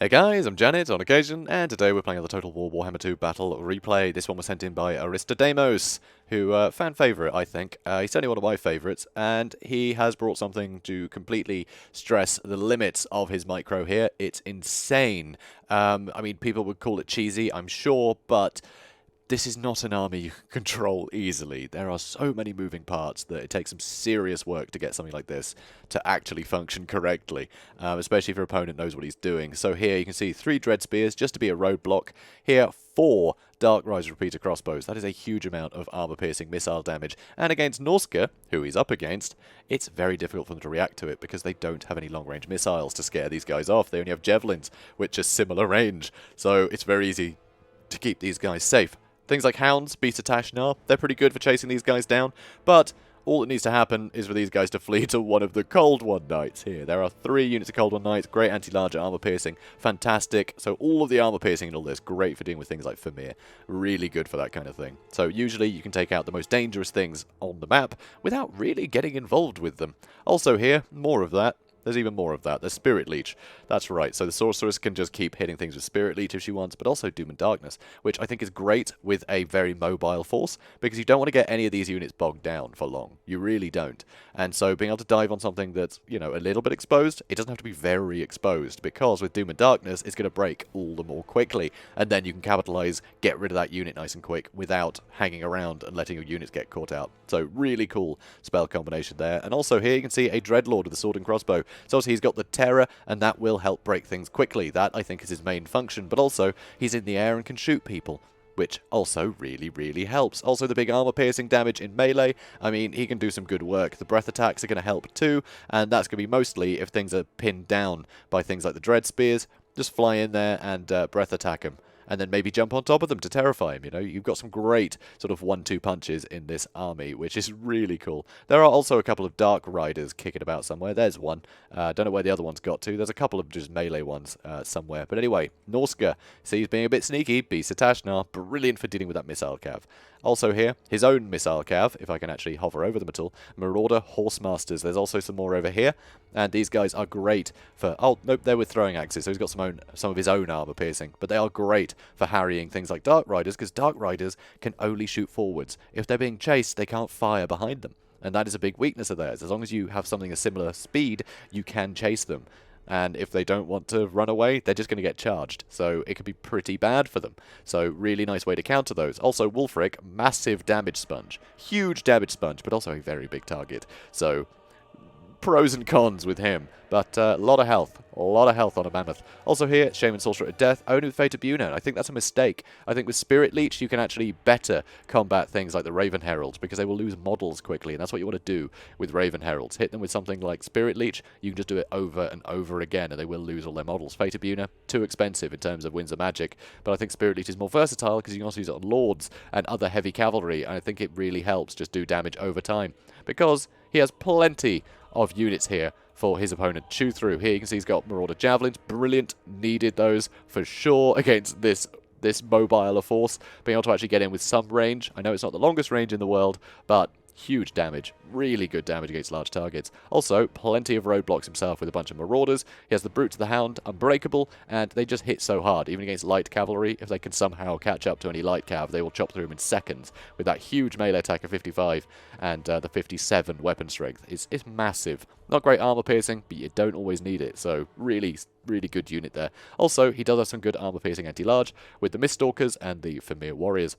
Hey guys, I'm JanetOnOccasion, and today we're playing on the Total War Warhammer II Battle Replay. This one was sent in by Aristodemos, who, fan favourite, I think. He's certainly one of my favourites, and he has brought something to completely stress the limits of his micro here. It's insane. I mean, people would call it cheesy, I'm sure, but this is not an army you can control easily. There are so many moving parts that it takes some serious work to get something like this to actually function correctly, especially if your opponent knows what he's doing. So here you can see 3 Dread Spears just to be a roadblock. Here, 4 Dark Rise Repeater Crossbows. That is a huge amount of armor-piercing missile damage. And against Norsca, who he's up against, it's very difficult for them to react to it because they don't have any long-range missiles to scare these guys off. They only have Javelins, which are similar range. So it's very easy to keep these guys safe. Things like Hounds, Beta Tashnar, they're pretty good for chasing these guys down, but all that needs to happen is for these guys to flee to one of the Cold One Knights here. There are 3 units of Cold One Knights, great anti-large armor piercing, fantastic. So all of the armor piercing and all this, great for dealing with things like Famir. Really good for that kind of thing. So usually you can take out the most dangerous things on the map without really getting involved with them. Also here, more of that. There's even more of that. There's Spirit Leech. That's right. So the Sorceress can just keep hitting things with Spirit Leech if she wants, but also Doom and Darkness, which I think is great with a very mobile force, because you don't want to get any of these units bogged down for long. You really don't. And so being able to dive on something that's, you know, a little bit exposed, it doesn't have to be very exposed, because with Doom and Darkness, it's going to break all the more quickly, and then you can capitalize, get rid of that unit nice and quick without hanging around and letting your units get caught out. So really cool spell combination there. And also here you can see a Dreadlord with a sword and crossbow. So obviously he's got the Terror, and that will help break things quickly. That, I think, is his main function. But also, he's in the air and can shoot people, which also really, really helps. Also, the big armor-piercing damage in melee. I mean, he can do some good work. The breath attacks are going to help too, and that's going to be mostly if things are pinned down by things like the Dread Spears. Just fly in there and breath attack them. And then maybe jump on top of them to terrify him, you know. You've got some great sort of 1-2 punches in this army, which is really cool. There are also a couple of Dark Riders kicking about somewhere. There's one. Don't know where the other one's got to. There's a couple of just melee ones somewhere. But anyway, Norsca, see, he's being a bit sneaky. Beta Tashnar, brilliant for dealing with that missile cav. Also here, his own missile cav, if I can actually hover over them at all. Marauder Horsemasters. There's also some more over here. And these guys are great for... Oh, nope, they're with throwing axes, so he's got some of his own armor piercing. But they are great for harrying things like Dark Riders, because Dark Riders can only shoot forwards. If they're being chased, they can't fire behind them. And that is a big weakness of theirs. As long as you have something a similar speed, you can chase them. And if they don't want to run away, they're just going to get charged. So it can be pretty bad for them. So really nice way to counter those. Also, Wulfric, massive damage sponge. Huge damage sponge, but also a very big target. So pros and cons with him, but a lot of health on a mammoth. Also here, Shaman Sorcerer of Death, only with Fate of Buna. I think that's a mistake. I think with Spirit Leech, you can actually better combat things like the Raven Heralds, because they will lose models quickly, and that's what you want to do with Raven Heralds. Hit them with something like Spirit Leech, you can just do it over and over again, and they will lose all their models. Fate of Buna, too expensive in terms of Winds of Magic, but I think Spirit Leech is more versatile, because you can also use it on Lords and other heavy cavalry, and I think it really helps just do damage over time, because he has plenty of units here for his opponent to chew through. Here you can see he's got Marauder Javelins, brilliant, needed those for sure against this mobile force. Being able to actually get in with some range. I know it's not the longest range in the world, but huge damage, really good damage against large targets. Also, plenty of roadblocks himself with a bunch of Marauders. He has the Brute to the Hound, unbreakable, and they just hit so hard, even against light cavalry. If they can somehow catch up to any light cav, they will chop through him in seconds with that huge melee attack of 55 and the 57 weapon strength. It's massive. Not great armor piercing, but you don't always need it, so really good unit there. Also, he does have some good armor piercing anti-large with the Miststalkers and the Famir Warriors,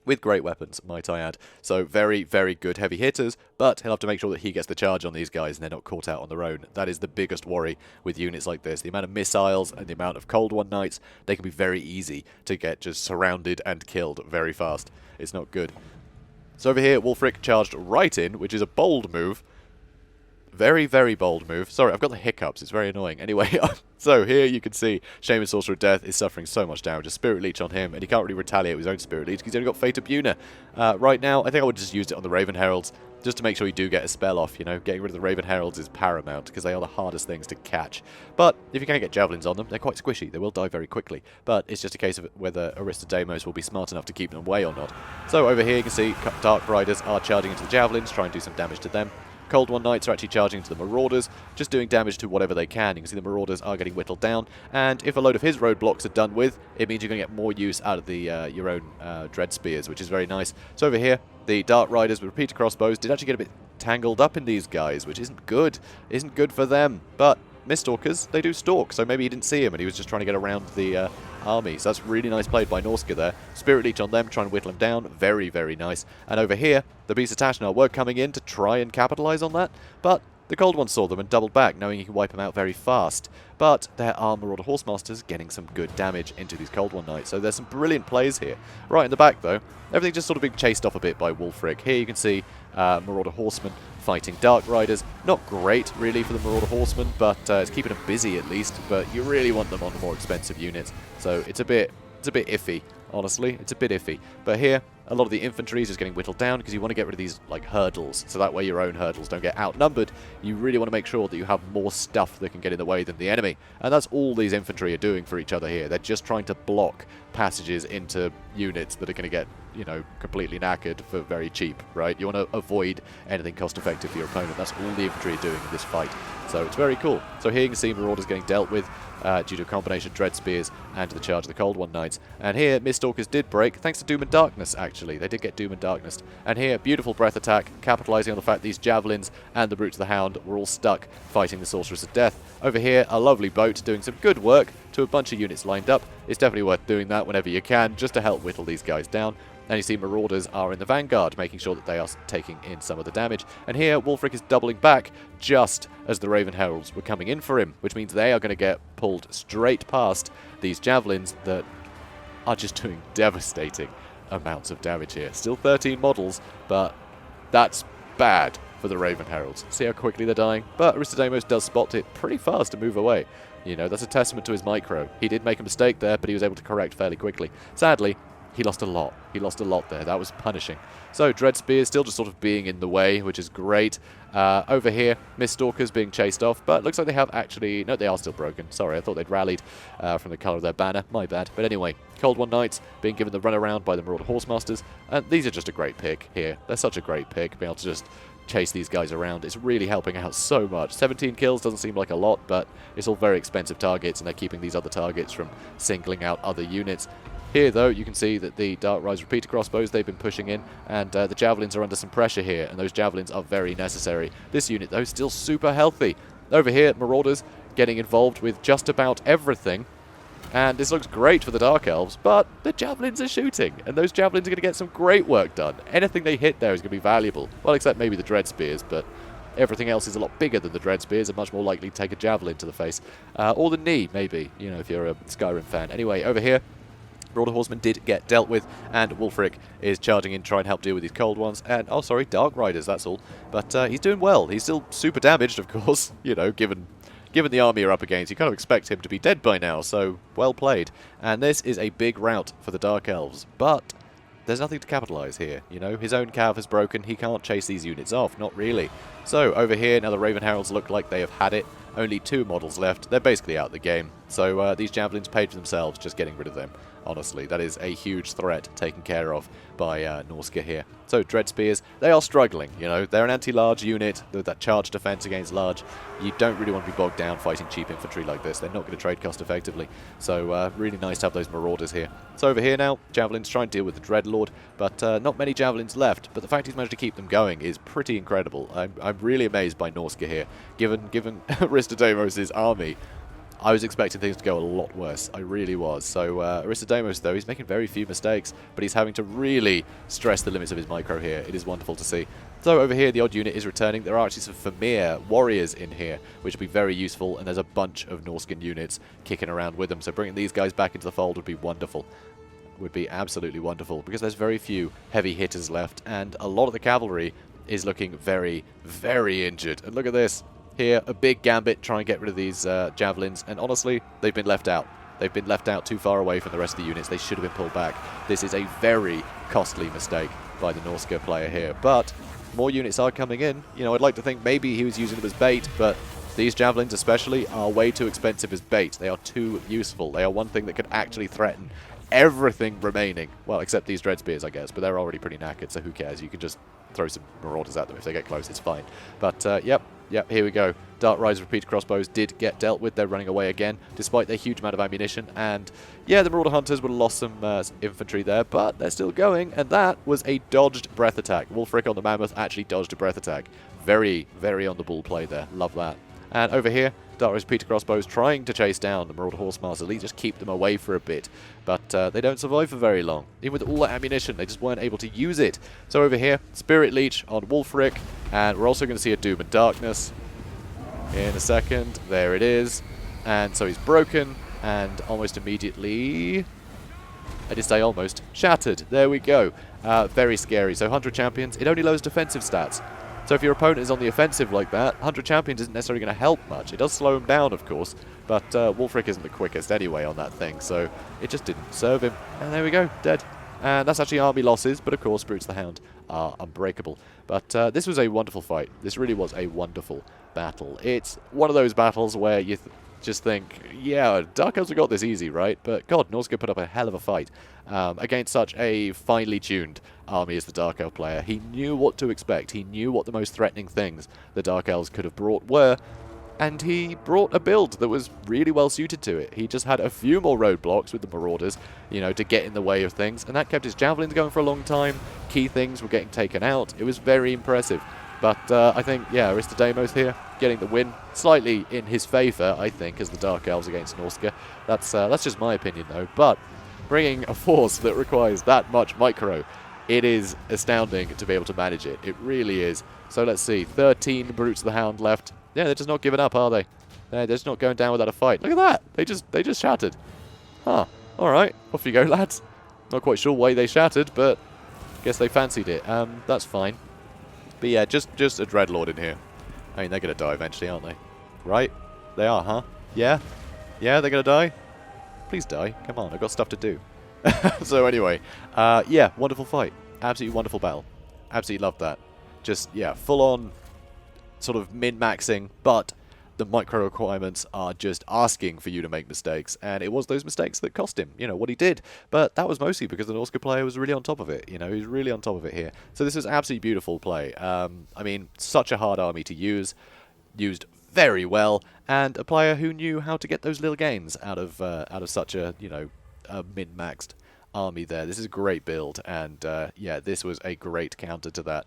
with great weapons, might I add. So very, very good heavy hitters, but he'll have to make sure that he gets the charge on these guys and they're not caught out on their own. That is the biggest worry with units like this. The amount of missiles and the amount of Cold One Knights, they can be very easy to get just surrounded and killed very fast. It's not good. So over here, Wulfric charged right in, which is a bold move. Very, very bold move. Sorry, I've got the hiccups. It's very annoying. Anyway, so here you can see Shaman Sorcerer of Death is suffering so much damage. A Spirit Leech on him, and he can't really retaliate with his own Spirit Leech because he's only got Fate of Buna. Right now, I think I would just use it on the Raven Heralds, just to make sure you do get a spell off, you know. Getting rid of the Raven Heralds is paramount, because they are the hardest things to catch. But if you can get Javelins on them, they're quite squishy. They will die very quickly. But it's just a case of whether Aristodemos will be smart enough to keep them away or not. So over here you can see Dark Riders are charging into the Javelins, trying to do some damage to them. Cold One Knights are actually charging into the Marauders, just doing damage to whatever they can. You can see the Marauders are getting whittled down, and if a load of his roadblocks are done with, it means you're going to get more use out of the your own Dread Spears, which is very nice. So over here, the Dark Riders with repeater crossbows did actually get a bit tangled up in these guys, which isn't good for them, but Miststalkers, they do stalk, so maybe he didn't see him and he was just trying to get around the army. So that's really nice played by Norsca there. Spirit Leech on them, trying to whittle them down. Very, very nice. And over here, the Beasts of Tashnar were coming in to try and capitalize on that, but the Cold One saw them and doubled back, knowing he can wipe them out very fast. But there are Marauder Horsemasters getting some good damage into these Cold One Knights, so there's some brilliant plays here. Right in the back, though, everything just sort of being chased off a bit by Wulfric. Here you can see Marauder Horsemen fighting Dark Riders. Not great, really, for the Marauder Horsemen, but it's keeping them busy at least. But you really want them on the more expensive units, so it's a bit iffy. Honestly, it's a bit iffy. But here, a lot of the infantry is just getting whittled down because you want to get rid of these like hurdles, so that way your own hurdles don't get outnumbered. You really want to make sure that you have more stuff that can get in the way than the enemy, and that's all these infantry are doing for each other here. They're just trying to block passages into units that are going to get, you know, completely knackered for very cheap, right? You want to avoid anything cost effective for your opponent. That's all the infantry are doing in this fight, so it's very cool. So here you can see Marauders getting dealt with due to a combination of Dread Spears and to the charge of the Cold One Knights. And here, Miststalkers did break, thanks to Doom and Darkness, actually. They did get Doom and Darkness. And here, beautiful breath attack, capitalizing on the fact these Javelins and the Brute of the Hound were all stuck fighting the Sorceress of Death. Over here, a lovely boat doing some good work to a bunch of units lined up. It's definitely worth doing that whenever you can, just to help whittle these guys down. And you see Marauders are in the vanguard, making sure that they are taking in some of the damage. And here, Wulfric is doubling back just as the Raven Heralds were coming in for him, which means they are going to get pulled straight past these Javelins that are just doing devastating amounts of damage here. Still 13 models, but that's bad for the Raven Heralds. See how quickly they're dying? But Aristodemos does spot it pretty fast and move away. You know, that's a testament to his micro. He did make a mistake there, but he was able to correct fairly quickly. Sadly, he lost a lot. He lost a lot there. That was punishing. So Dread Spears still just sort of being in the way, which is great. Over here, Miststalkers being chased off, but looks like they have actually... No, they are still broken. Sorry, I thought they'd rallied from the colour of their banner. My bad. But anyway, Cold One Knights being given the runaround by the Marauder Horsemasters. And these are just a great pick here. They're such a great pick, being able to just chase these guys around. It's really helping out so much. 17 kills doesn't seem like a lot, but it's all very expensive targets, and they're keeping these other targets from singling out other units. Here, though, you can see that the Dark Rise repeater crossbows, they've been pushing in, and the Javelins are under some pressure here, and those Javelins are very necessary. This unit, though, is still super healthy. Over here, Marauders getting involved with just about everything, and this looks great for the Dark Elves, but the Javelins are shooting, and those Javelins are going to get some great work done. Anything they hit there is going to be valuable. Well, except maybe the Dread Spears, but everything else is a lot bigger than the Dread Spears and much more likely to take a Javelin to the face. Or the knee, maybe, you know, if you're a Skyrim fan. Anyway, over here, Marauder Horsemen did get dealt with, and Wulfric is charging in, trying to help deal with these Cold Ones, and, oh sorry, Dark Riders, that's all. But he's doing well. He's still super damaged, of course, you know, given the army you're up against. You kind of expect him to be dead by now, so well played. And this is a big rout for the Dark Elves, but there's nothing to capitalise here, you know. His own cav has broken, he can't chase these units off, not really. So, over here, now the Raven Heralds look like they have had it. Only 2 models left. They're basically out of the game. So these Javelins paid for themselves, just getting rid of them. Honestly, that is a huge threat taken care of by Norsca here. So Dread Spears, they are struggling, you know. They're an anti-large unit with that charge defense against large. You don't really want to be bogged down fighting cheap infantry like this. They're not going to trade cost effectively. So really nice to have those Marauders here. So over here now, Javelins trying to deal with the Dreadlord, but not many Javelins left. But the fact he's managed to keep them going is pretty incredible. I'm really amazed by Norsca here. Given Aristodemos' army, I was expecting things to go a lot worse. I really was. So Aristodemos, though, he's making very few mistakes, but he's having to really stress the limits of his micro here. It is wonderful to see. So over here, the odd unit is returning. There are actually some Vermeer warriors in here, which will be very useful, and there's a bunch of Norscan units kicking around with them. So bringing these guys back into the fold would be wonderful. Would be absolutely wonderful, because there's very few heavy hitters left, and a lot of the cavalry is looking very, very injured. And look at this. Here, a big gambit trying to get rid of these Javelins, and honestly, they've been left out. They've been left out too far away from the rest of the units. They should have been pulled back. This is a very costly mistake by the Norsca player here, but more units are coming in. You know, I'd like to think maybe he was using them as bait, but these Javelins especially are way too expensive as bait. They are too useful. They are one thing that could actually threaten everything remaining. Well, except these Dread Spears, I guess, but they're already pretty knackered, so who cares? You can just throw some Marauders at them if they get close. It's fine. But, yep, here we go. Dark Rise repeater crossbows did get dealt with. They're running away again, despite their huge amount of ammunition. And, yeah, the Marauder Hunters would have lost some infantry there, but they're still going. And that was a dodged breath attack. Wulfric on the Mammoth actually dodged a breath attack. Very, very on the ball play there. Love that. And over here, Dark Rise repeater crossbows trying to chase down the Marauder Horsemasters. At least just keep them away for a bit. But they don't survive for very long. Even with all that ammunition, they just weren't able to use it. So over here, Spirit Leech on Wulfric. And we're also going to see a Doom and Darkness in a second. There it is. And so he's broken. And almost immediately, I did say almost, shattered. There we go. Very scary. So 100 champions, it only lowers defensive stats. So if your opponent is on the offensive like that, 100 champions isn't necessarily going to help much. It does slow him down, of course, but Wulfric isn't the quickest anyway on that thing, so it just didn't serve him. And there we go, dead. And that's actually army losses, but of course Brutes the Hound are unbreakable. But this was a wonderful fight. This really was a wonderful battle. It's one of those battles where you just think, yeah, Dark Elves have got this easy, right? But God, Norsca put up a hell of a fight against such a finely tuned army as the Dark Elf player. He knew what to expect. He knew what the most threatening things the Dark Elves could have brought were, and he brought a build that was really well suited to it. He just had a few more roadblocks with the Marauders, you know, to get in the way of things, and that kept his javelins going for a long time. Key things were getting taken out. It was very impressive. But I think, yeah, Aristodemos here getting the win, slightly in his favour, I think, as the Dark Elves against Norsca. That's just my opinion, though. But bringing a force that requires that much micro, it is astounding to be able to manage it. It really is. So let's see, 13 Brutes of the Hound left. Yeah, they're just not giving up, are they? They're just not going down without a fight. Look at that! They just shattered. Huh. Alright, off you go, lads. Not quite sure why they shattered, but guess they fancied it. That's fine. But yeah, just a Dreadlord in here. I mean, they're going to die eventually, aren't they? Right? They are, huh? Yeah? Yeah, they're going to die? Please die. Come on, I've got stuff to do. So anyway, yeah, wonderful fight. Absolutely wonderful battle. Absolutely loved that. Just, yeah, full-on sort of min-maxing, but the micro requirements are just asking for you to make mistakes, and it was those mistakes that cost him, you know, what he did. But that was mostly because the Norsca player was really on top of it, you know, he was really on top of it here. So this was absolutely beautiful play. I mean, such a hard army to use, used very well, and a player who knew how to get those little gains out of such a, you know, a min-maxed army there. This is a great build, and yeah, this was a great counter to that.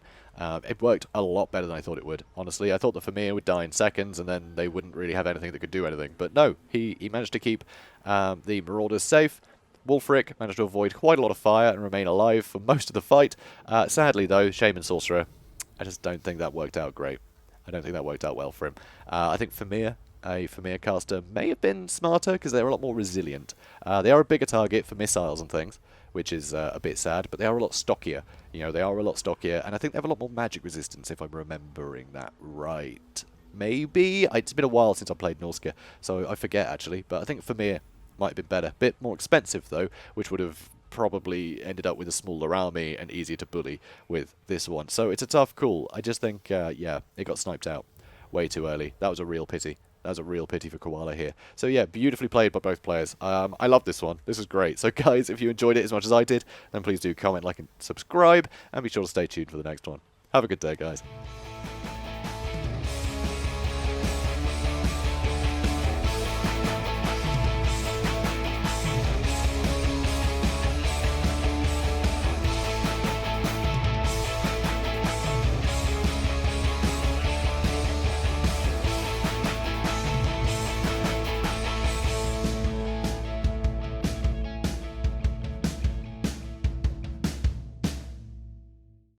It worked a lot better than I thought it would, honestly. I thought the Famir would die in seconds, and then they wouldn't really have anything that could do anything. But no, he managed to keep the Marauders safe. Wulfric managed to avoid quite a lot of fire and remain alive for most of the fight. Sadly, though, Shaman Sorcerer, I just don't think that worked out great. I don't think that worked out well for him. I think Famir, a Famir caster, may have been smarter because they're a lot more resilient. They are a bigger target for missiles and things, which is a bit sad, but they are a lot stockier. You know, they are a lot stockier, and I think they have a lot more magic resistance, if I'm remembering that right. Maybe? It's been a while since I played Norsca, so I forget, actually, but I think Famir might have been better. Bit more expensive, though, which would have probably ended up with a smaller army and easier to bully with this one. So it's a tough call. I just think, yeah, it got sniped out way too early. That was a real pity. That was a real pity for Koala here. So yeah, beautifully played by both players. I love this one. This is great. So guys, if you enjoyed it as much as I did, then please do comment, like, and subscribe, and be sure to stay tuned for the next one. Have a good day, guys.